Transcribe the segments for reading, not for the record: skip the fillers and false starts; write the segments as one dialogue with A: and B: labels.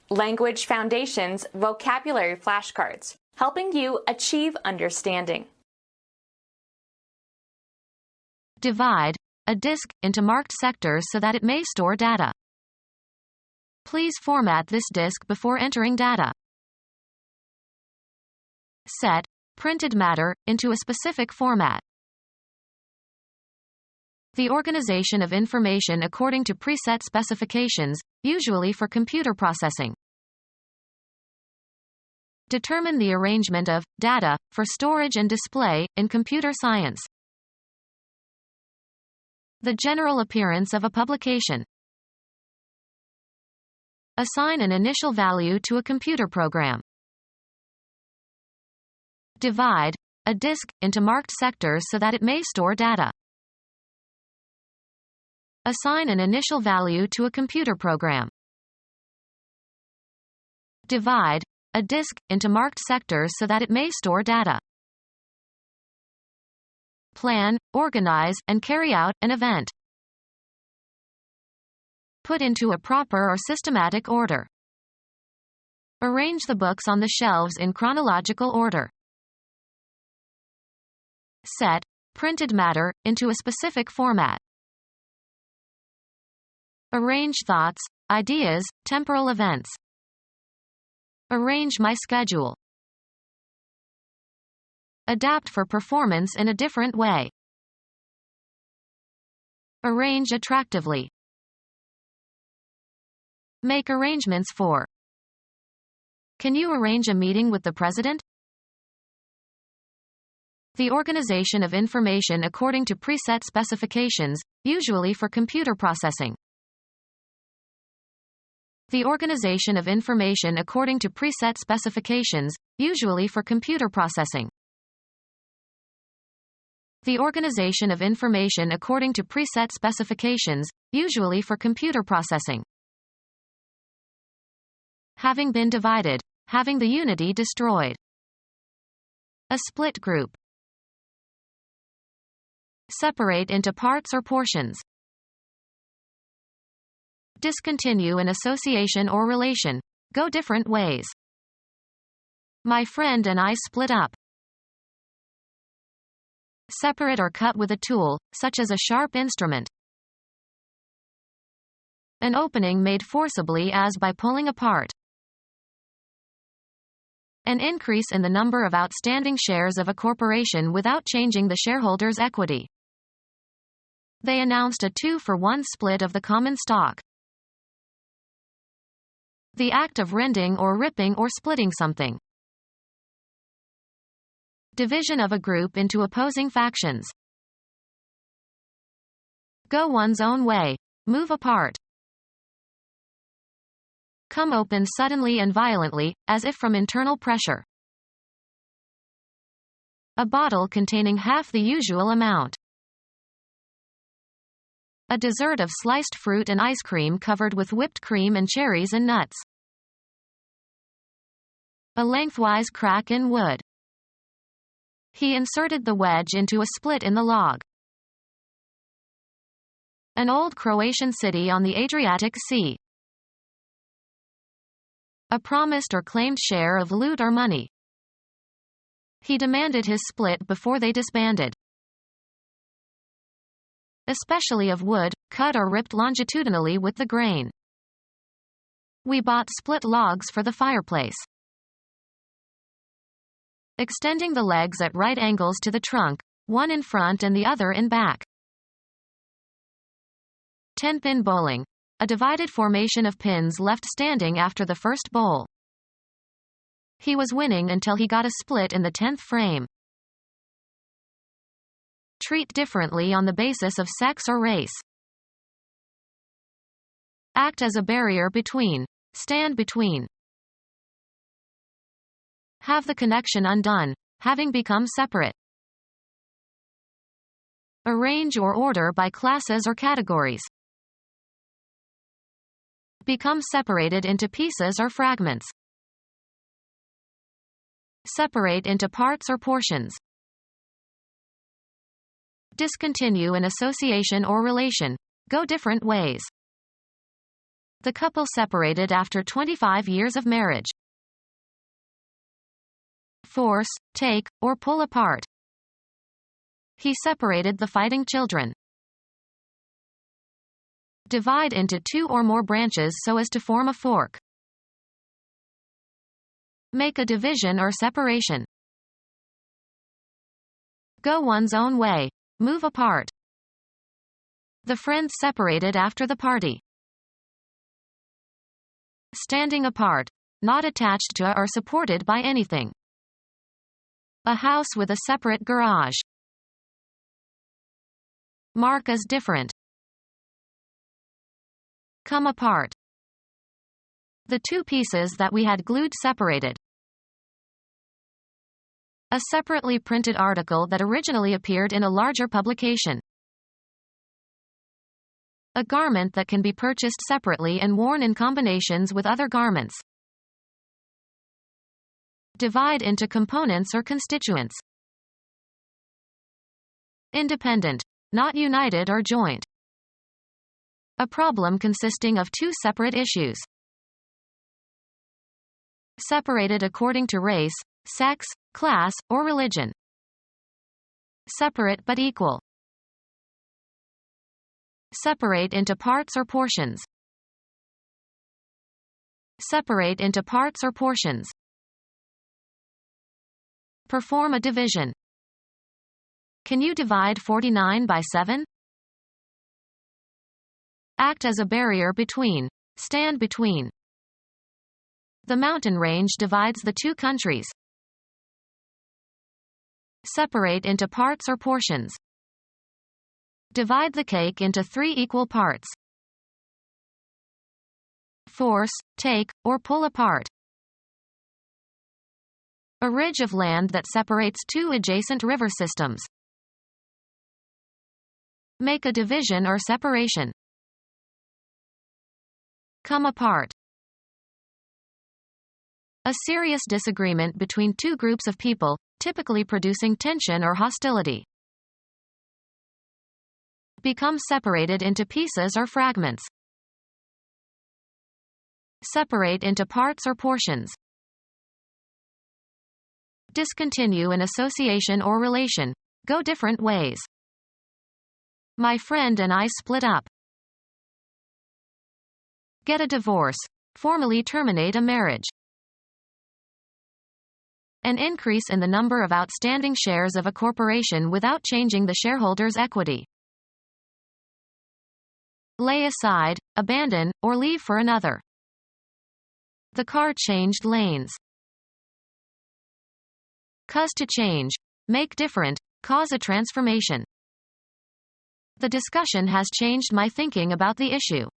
A: Language Foundations Vocabulary Flashcards, helping you achieve understanding.
B: Divide a disk into marked sectors so that it may store data. Please format this disk before entering data. Set printed matter into a specific format. The organization of information according to preset specifications, usually for computer processing. Determine the arrangement of data for storage and display in computer science. The general appearance of a publication. Assign an initial value to a computer program. Divide a disk into marked sectors so that it may store data. Assign an initial value to a computer program. Divide a disk into marked sectors so that it may store data. Plan, organize, and carry out an event. Put into a proper or systematic order. Arrange the books on the shelves in chronological order. Set printed matter into a specific format. Arrange thoughts, ideas, temporal events. Arrange my schedule. Adapt for performance in a different way. Arrange attractively. Make arrangements for. Can you arrange a meeting with the president? The organization of information according to preset specifications, usually for computer processing. The organization of information according to preset specifications, usually for computer processing. The organization of information according to preset specifications, usually for computer processing. Having been divided, having the unity destroyed. A split group. Separate into parts or portions. Discontinue an association or relation. Go different ways. My friend and I split up. Separate or cut with a tool, such as a sharp instrument. An opening made forcibly as by pulling apart. An increase in the number of outstanding shares of a corporation without changing the shareholders' equity. They announced a 2-for-1 split of the common stock. The act of rending or ripping or splitting something. Division of a group into opposing factions. Go one's own way. Move apart. Come open suddenly and violently, as if from internal pressure. A bottle containing half the usual amount. A dessert of sliced fruit and ice cream covered with whipped cream and cherries and nuts. A lengthwise crack in wood. He inserted the wedge into a split in the log. An old Croatian city on the Adriatic Sea. A promised or claimed share of loot or money. He demanded his split before they disbanded. Especially of wood, cut or ripped longitudinally with the grain. We bought split logs for the fireplace. Extending the legs at right angles to the trunk, one in front and the other in back. 10-pin bowling. A divided formation of pins left standing after the first bowl. He was winning until he got a split in the 10th frame. Treat differently on the basis of sex or race. Act as a barrier between. Stand between. Have the connection undone, having become separate. Arrange or order by classes or categories. Become separated into pieces or fragments. Separate into parts or portions. Discontinue an association or relation. Go different ways. The couple separated after 25 years of marriage. Force, take, or pull apart. He separated the fighting children. Divide into two or more branches so as to form a fork. Make a division or separation. Go one's own way. Move apart. The friends separated after the party. Standing apart. Not attached to or supported by anything. A house with a separate garage. Mark as different. Come apart. The two pieces that we had glued separated. A separately printed article that originally appeared in a larger publication. A garment that can be purchased separately and worn in combinations with other garments. Divide into components or constituents. Independent, not united or joint. A problem consisting of two separate issues. Separated according to race, sex, class, or religion. Separate but equal. Separate into parts or portions. Separate into parts or portions. Perform a division. Can you divide 49 by 7? Act as a barrier between. Stand between. The mountain range divides the two countries. Separate into parts or portions. Divide the cake into 3 equal parts. Force, take, or pull apart. A ridge of land that separates two adjacent river systems. Make a division or separation. Come apart. A serious disagreement between two groups of people, typically producing tension or hostility. Become separated into pieces or fragments. Separate into parts or portions. Discontinue an association or relation. Go different ways. My friend and I split up. Get a divorce. Formally terminate a marriage. An increase in the number of outstanding shares of a corporation without changing the shareholders' equity. Lay aside, abandon, or leave for another. The car changed lanes. Cause to change. Make different. Cause a transformation. The discussion has changed my thinking about the issue.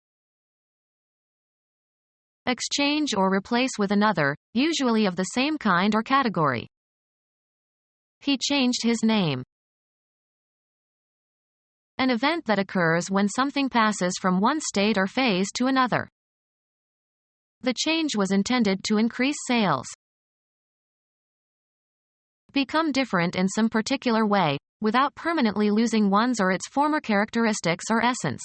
B: Exchange or replace with another, usually of the same kind or category. He changed his name. An event that occurs when something passes from one state or phase to another. The change was intended to increase sales. Become different in some particular way, without permanently losing one's or its former characteristics or essence.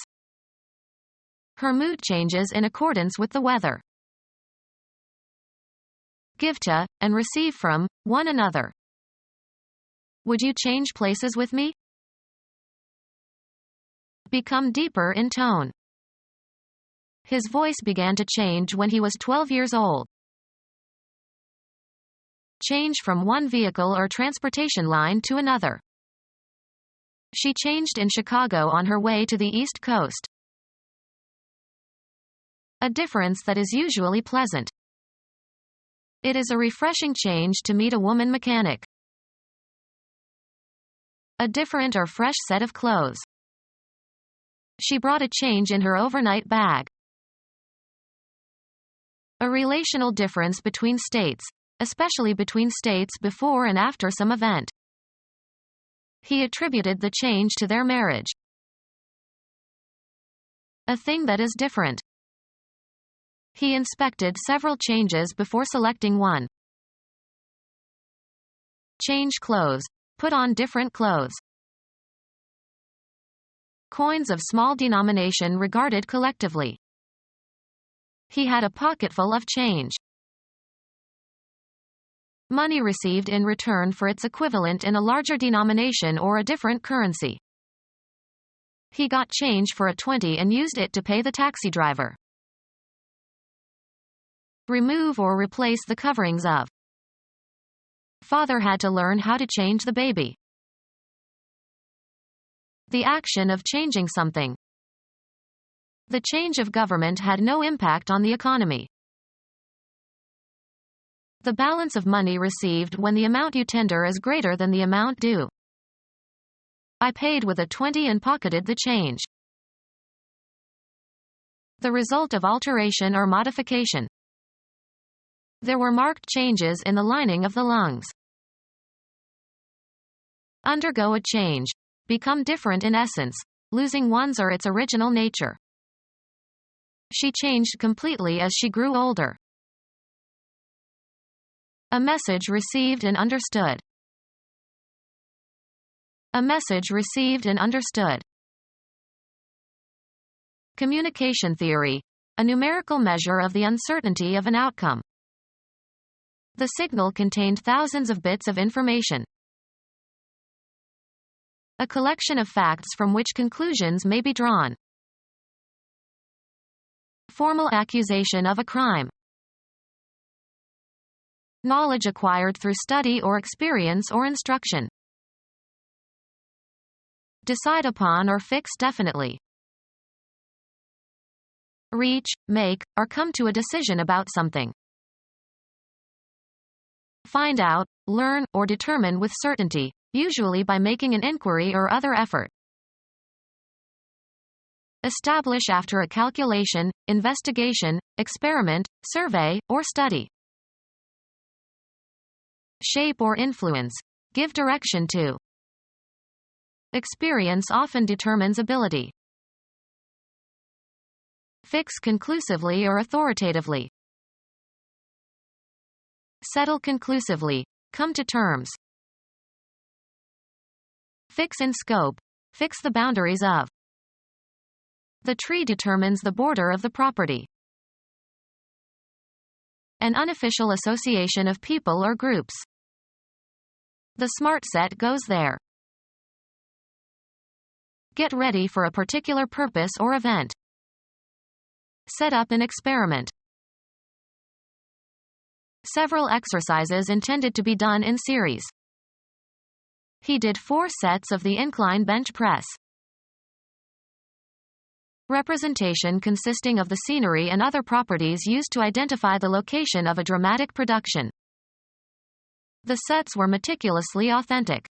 B: Her mood changes in accordance with the weather. Give to, and receive from, one another. Would you change places with me? Become deeper in tone. His voice began to change when he was 12 years old. Change from one vehicle or transportation line to another. She changed in Chicago on her way to the East Coast. A difference that is usually pleasant. It is a refreshing change to meet a woman mechanic. A different or fresh set of clothes. She brought a change in her overnight bag. A relational difference between states, especially between states before and after some event. He attributed the change to their marriage. A thing that is different. He inspected several changes before selecting one. Change clothes. Put on different clothes. Coins of small denomination regarded collectively. He had a pocketful of change. Money received in return for its equivalent in a larger denomination or a different currency. He got change for a 20 and used it to pay the taxi driver. Remove or replace the coverings of. Father had to learn how to change the baby. The action of changing something. The change of government had no impact on the economy. The balance of money received when the amount you tender is greater than the amount due. I paid with a 20 and pocketed the change. The result of alteration or modification. There were marked changes in the lining of the lungs. Undergo a change. Become different in essence, losing one's or its original nature. She changed completely as she grew older. A message received and understood. A message received and understood. Communication theory. A numerical measure of the uncertainty of an outcome. The signal contained thousands of bits of information. A collection of facts from which conclusions may be drawn. Formal accusation of a crime. Knowledge acquired through study or experience or instruction. Decide upon or fix definitely. Reach, make, or come to a decision about something. Find out, learn, or determine with certainty, usually by making an inquiry or other effort. Establish after a calculation, investigation, experiment, survey, or study. Shape or influence. Give direction to. Experience often determines ability. Fix conclusively or authoritatively. Settle conclusively. Come to terms. Fix in scope. Fix the boundaries of. The tree determines the border of the property. An unofficial association of people or groups. The smart set goes there. Get ready for a particular purpose or event. Set up an experiment. Several exercises intended to be done in series. He did 4 sets of the incline bench press. Representation consisting of the scenery and other properties used to identify the location of a dramatic production. The sets were meticulously authentic.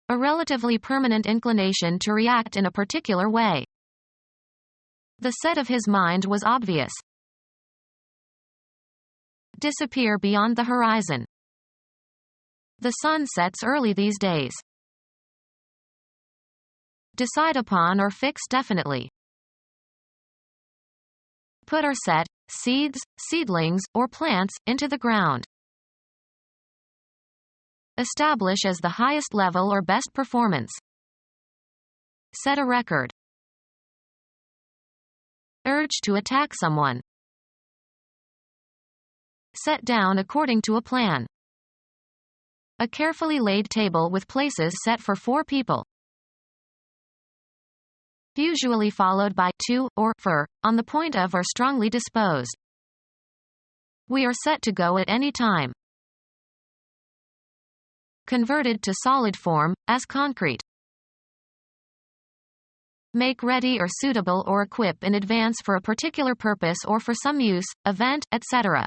B: A relatively permanent inclination to react in a particular way. The set of his mind was obvious. Disappear beyond the horizon. The sun sets early these days. Decide upon or fix definitely. Put or set, seeds, seedlings, or plants, into the ground. Establish as the highest level or best performance. Set a record. Urge to attack someone. Set down according to a plan. A carefully laid table with places set for 4 people. Usually followed by to or for, on the point of or strongly disposed. We are set to go at any time. Converted to solid form, as concrete. Make ready or suitable or equip in advance for a particular purpose or for some use, event, etc.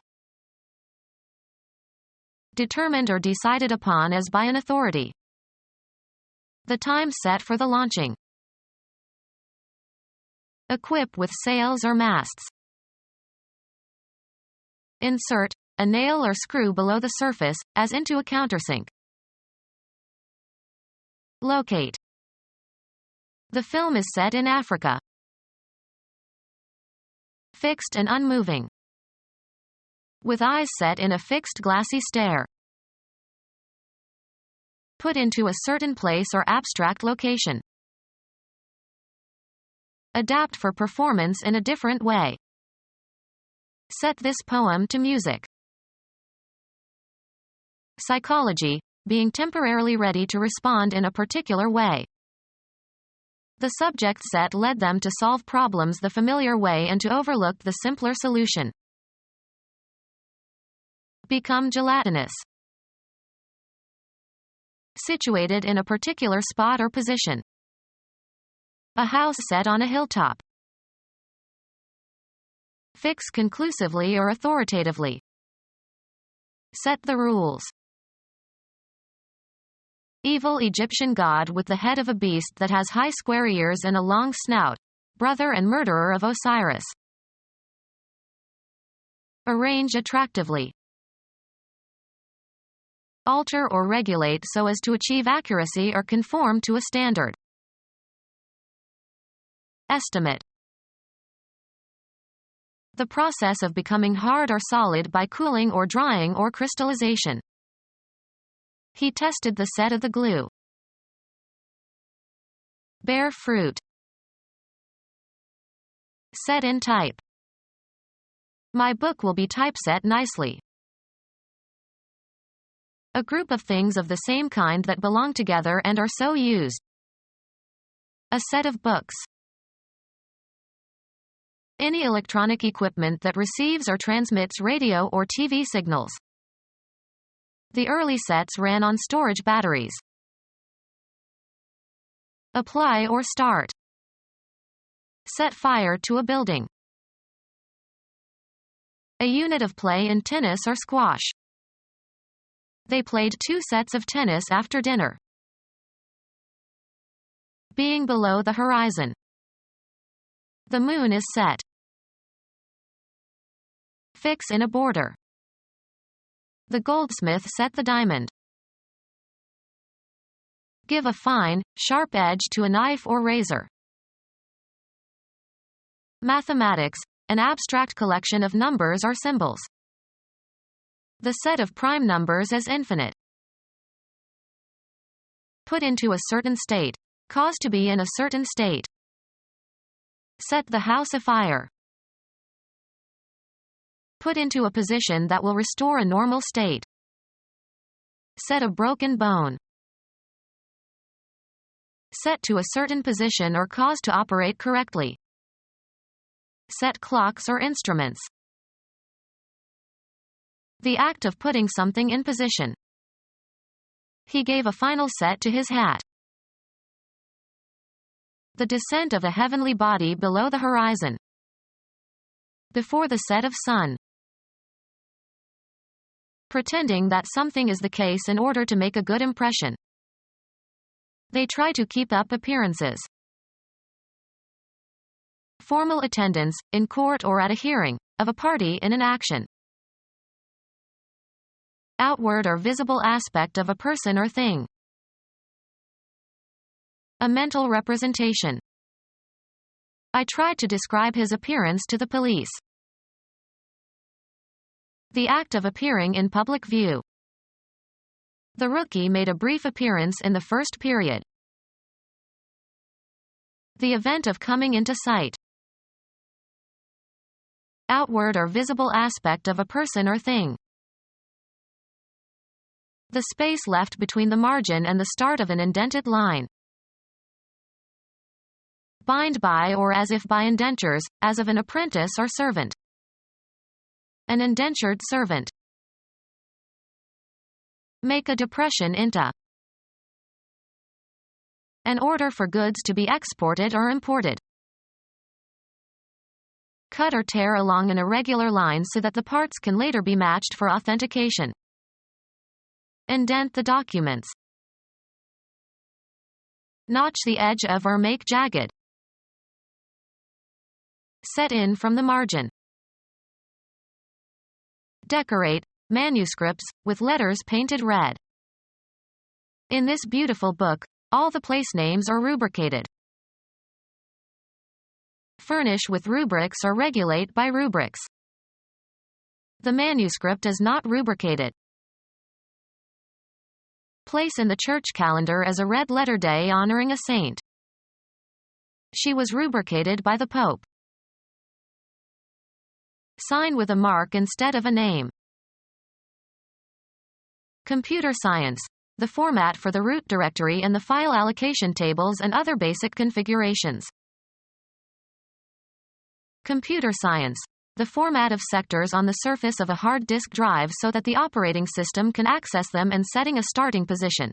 B: Determined or decided upon as by an authority. The time set for the launching. Equip with sails or masts. Insert a nail or screw below the surface, as into a countersink. Locate. The film is set in Africa. Fixed and unmoving. With eyes set in a fixed glassy stare. Put into a certain place or abstract location. Adapt for performance in a different way. Set this poem to music. Psychology, being temporarily ready to respond in a particular way. The subject set led them to solve problems the familiar way and to overlook the simpler solution. Become gelatinous. Situated in a particular spot or position. A house set on a hilltop. Fix conclusively or authoritatively. Set the rules. Evil Egyptian god with the head of a beast that has high square ears and a long snout, brother and murderer of Osiris. Arrange attractively. Alter or regulate so as to achieve accuracy or conform to a standard. Estimate. The process of becoming hard or solid by cooling or drying or crystallization. He tested the set of the glue. Bear fruit. Set in type. My book will be typeset nicely. A group of things of the same kind that belong together and are so used. A set of books. Any electronic equipment that receives or transmits radio or TV signals. The early sets ran on storage batteries. Apply or start. Set fire to a building. A unit of play in tennis or squash. They played 2 sets of tennis after dinner. Being below the horizon. The moon is set. Fix in a border. The goldsmith set the diamond. Give a fine, sharp edge to a knife or razor. Mathematics, an abstract collection of numbers or symbols. The set of prime numbers as infinite. Put into a certain state. Cause to be in a certain state. Set the house afire. Put into a position that will restore a normal state. Set a broken bone. Set to a certain position or cause to operate correctly. Set clocks or instruments. The act of putting something in position. He gave a final set to his hat. The descent of a heavenly body below the horizon. Before the set of sun. Pretending that something is the case in order to make a good impression. They try to keep up appearances. Formal attendance, in court or at a hearing, of a party in an action. Outward or visible aspect of a person or thing. A mental representation. I tried to describe his appearance to the police. The act of appearing in public view. The rookie made a brief appearance in the first period. The event of coming into sight. Outward or visible aspect of a person or thing. The space left between the margin and the start of an indented line. Bind by or as if by indentures, as of an apprentice or servant. An indentured servant. Make a depression into. An order for goods to be exported or imported. Cut or tear along an irregular line so that the parts can later be matched for authentication. Indent the documents. Notch the edge of or make jagged. Set in from the margin. Decorate manuscripts with letters painted red. In this beautiful book, all the place names are rubricated. Furnish with rubrics or regulate by rubrics. The manuscript is not rubricated. Place in the church calendar as a red letter day honoring a saint. She was rubricated by the Pope. Sign with a mark instead of a name. Computer science. The format for the root directory and the file allocation tables and other basic configurations. Computer science. The format of sectors on the surface of a hard disk drive so that the operating system can access them and setting a starting position.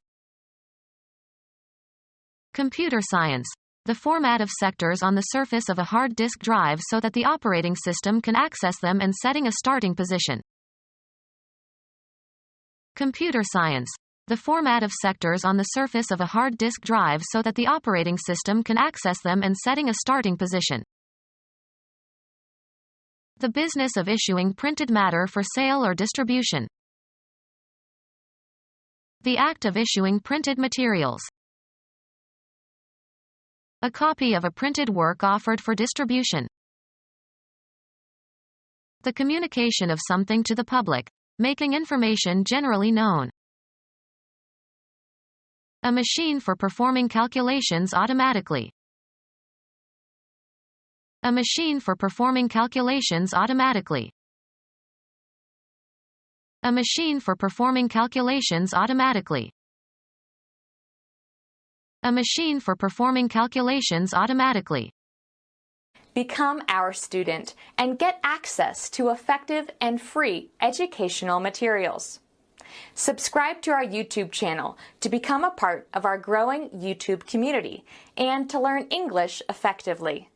B: Computer science. The format of sectors on the surface of a hard disk drive so that the operating system can access them and setting a starting position. Computer science. The format of sectors on the surface of a hard disk drive so that the operating system can access them and setting a starting position. The business of issuing printed matter for sale or distribution. The act of issuing printed materials. A copy of a printed work offered for distribution. The communication of something to the public, making information generally known. A machine for performing calculations automatically. A machine for performing calculations automatically. A machine for performing calculations automatically. A machine for performing calculations automatically.
A: Become our student and get access to effective and free educational materials. Subscribe to our YouTube channel to become a part of our growing YouTube community and to learn English effectively.